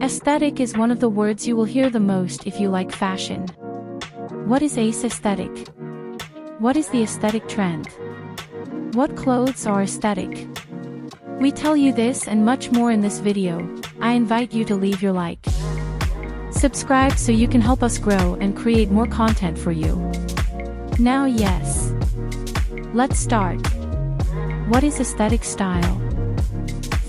Aesthetic is one of the words you will hear the most if you like fashion. What is aesthetic? What is the aesthetic trend? What clothes are aesthetic? We tell you this and much more in this video. I invite you to leave your like. Subscribe so you can help us grow and create more content for you. Now yes. Let's start. What is aesthetic style?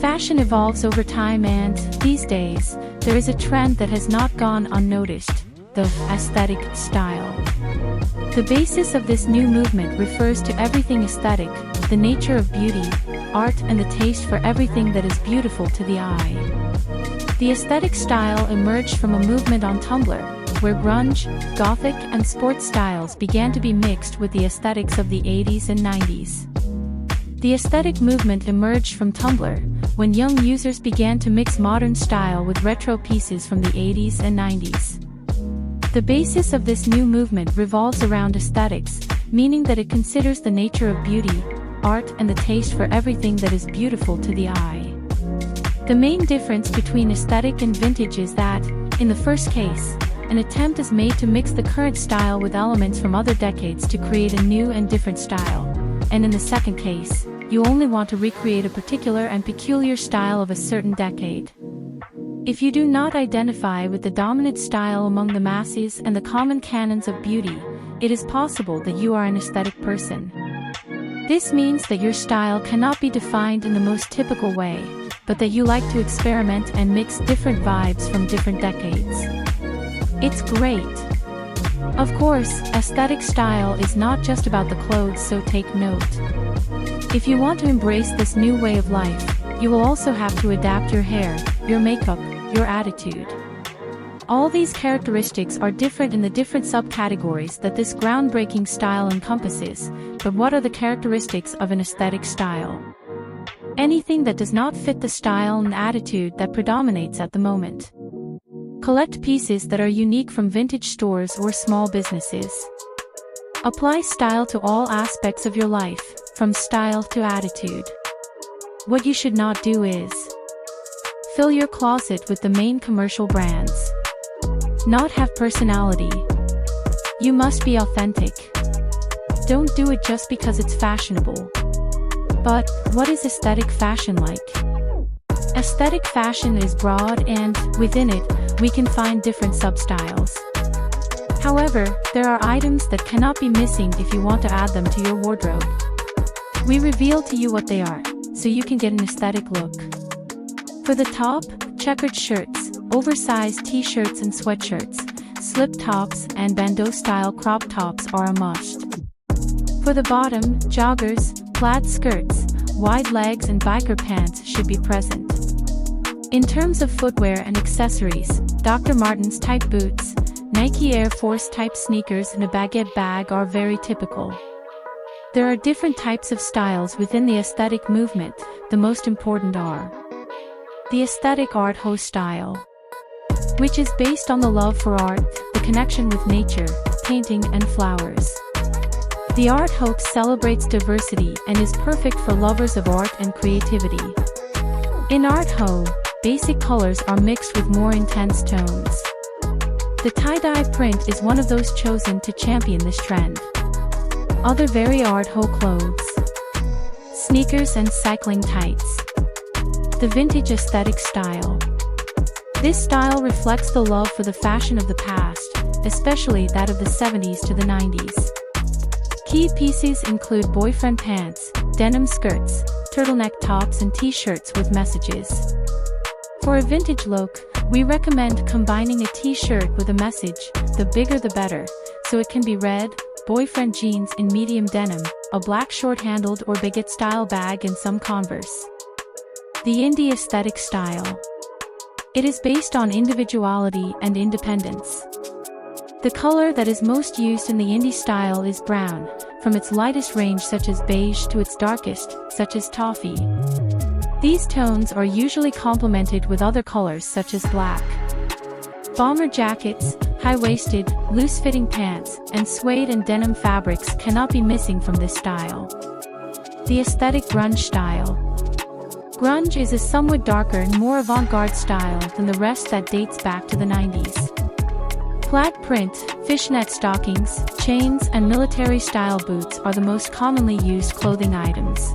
Fashion evolves over time and, these days, there is a trend that has not gone unnoticed, the aesthetic style. The basis of this new movement refers to everything aesthetic, the nature of beauty, art and the taste for everything that is beautiful to the eye. The aesthetic style emerged from a movement on Tumblr, where grunge, gothic and sports styles began to be mixed with the aesthetics of the 80s and 90s. The aesthetic movement emerged from Tumblr, when young users began to mix modern style with retro pieces from the 80s and 90s. The basis of this new movement revolves around aesthetics, meaning that it considers the nature of beauty, art and the taste for everything that is beautiful to the eye. The main difference between aesthetic and vintage is that, in the first case, an attempt is made to mix the current style with elements from other decades to create a new and different style, and in the second case, you only want to recreate a particular and peculiar style of a certain decade. If you do not identify with the dominant style among the masses and the common canons of beauty, it is possible that you are an aesthetic person. This means that your style cannot be defined in the most typical way, but that you like to experiment and mix different vibes from different decades. It's great. Of course, aesthetic style is not just about the clothes, so take note. If you want to embrace this new way of life, you will also have to adapt your hair, your makeup, your attitude. All these characteristics are different in the different subcategories that this groundbreaking style encompasses, but what are the characteristics of an aesthetic style? Anything that does not fit the style and attitude that predominates at the moment. Collect pieces that are unique from vintage stores or small businesses. Apply style to all aspects of your life, from style to attitude. What you should not do is fill your closet with the main commercial brands. Not have personality. You must be authentic. Don't do it just because it's fashionable. But, what is aesthetic fashion like? Aesthetic fashion is broad and, within it, we can find different sub-styles. However, there are items that cannot be missing if you want to add them to your wardrobe. We reveal to you what they are, so you can get an aesthetic look. For the top, checkered shirts, oversized t-shirts and sweatshirts, slip tops and bandeau-style crop tops are a must. For the bottom, joggers, plaid skirts, wide legs and biker pants should be present. In terms of footwear and accessories, Dr. Martens type boots, Nike Air Force type sneakers and a baguette bag are very typical. There are different types of styles within the aesthetic movement, the most important are the aesthetic art ho style, which is based on the love for art, the connection with nature, painting and flowers. The art hoax celebrates diversity and is perfect for lovers of art and creativity. In art ho, basic colors are mixed with more intense tones. The tie-dye print is one of those chosen to champion this trend. Other very art ho clothes. Sneakers and cycling tights. The vintage aesthetic style. This style reflects the love for the fashion of the past, especially that of the 70s to the 90s. Key pieces include boyfriend pants, denim skirts, turtleneck tops and t-shirts with messages. For a vintage look, we recommend combining a t-shirt with a message, the bigger the better, so it can be read, boyfriend jeans in medium denim, a black short-handled or baguette-style bag and some Converse. The indie aesthetic style. It is based on individuality and independence. The color that is most used in the indie style is brown, from its lightest range such as beige to its darkest, such as toffee. These tones are usually complemented with other colors such as black. Bomber jackets, high-waisted, loose-fitting pants, and suede and denim fabrics cannot be missing from this style. The aesthetic grunge style. Grunge is a somewhat darker and more avant-garde style than the rest that dates back to the 90s. Plaid print, fishnet stockings, chains, and military-style boots are the most commonly used clothing items.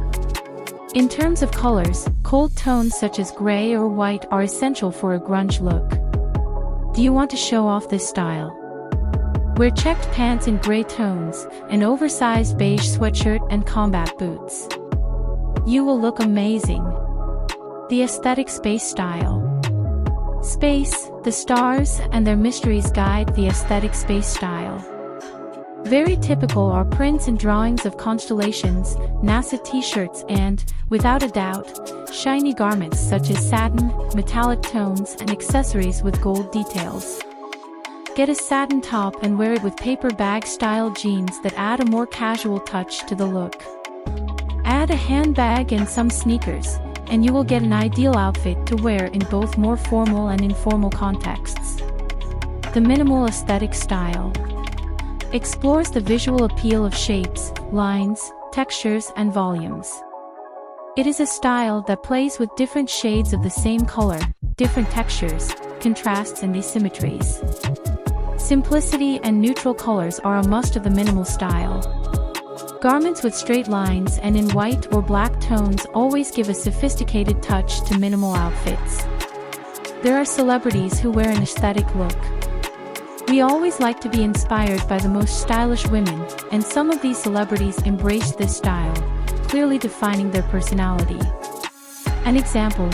In terms of colors, cold tones such as gray or white are essential for a grunge look. Do you want to show off this style? Wear checked pants in gray tones, an oversized beige sweatshirt, and combat boots. You will look amazing. The aesthetic space style. Space, the stars, and their mysteries guide the aesthetic space style. Very typical are prints and drawings of constellations, NASA t-shirts and, without a doubt, shiny garments such as satin, metallic tones, and accessories with gold details. Get a satin top and wear it with paper bag-style jeans that add a more casual touch to the look. Add a handbag and some sneakers, and you will get an ideal outfit to wear in both more formal and informal contexts. The minimal aesthetic style explores the visual appeal of shapes, lines, textures, and volumes. It is a style that plays with different shades of the same color, different textures, contrasts, and asymmetries. Simplicity and neutral colors are a must of the minimal style. Garments with straight lines and in white or black tones always give a sophisticated touch to minimal outfits. There are celebrities who wear an aesthetic look. We always like to be inspired by the most stylish women, and some of these celebrities embrace this style, clearly defining their personality. An example: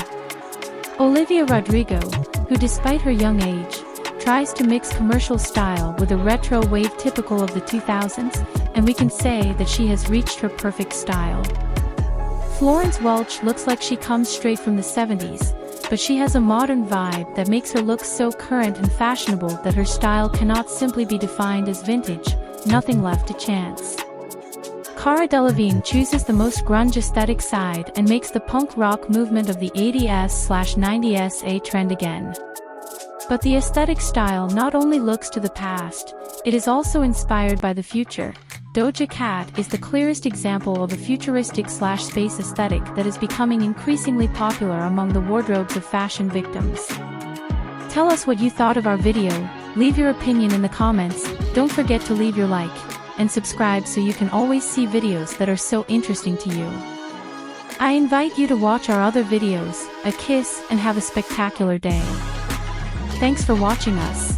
Olivia Rodrigo, who despite her young age, tries to mix commercial style with a retro wave typical of the 2000s, and we can say that she has reached her perfect style. Florence Welch looks like she comes straight from the 70s, but she has a modern vibe that makes her look so current and fashionable that her style cannot simply be defined as vintage, nothing left to chance. Cara Delevingne chooses the most grunge aesthetic side and makes the punk rock movement of the 80s/90s a trend again. But the aesthetic style not only looks to the past, it is also inspired by the future. Doja Cat is the clearest example of a futuristic/space aesthetic that is becoming increasingly popular among the wardrobes of fashion victims. Tell us what you thought of our video, leave your opinion in the comments, don't forget to leave your like, and subscribe so you can always see videos that are so interesting to you. I invite you to watch our other videos, a kiss, and have a spectacular day. Thanks for watching us.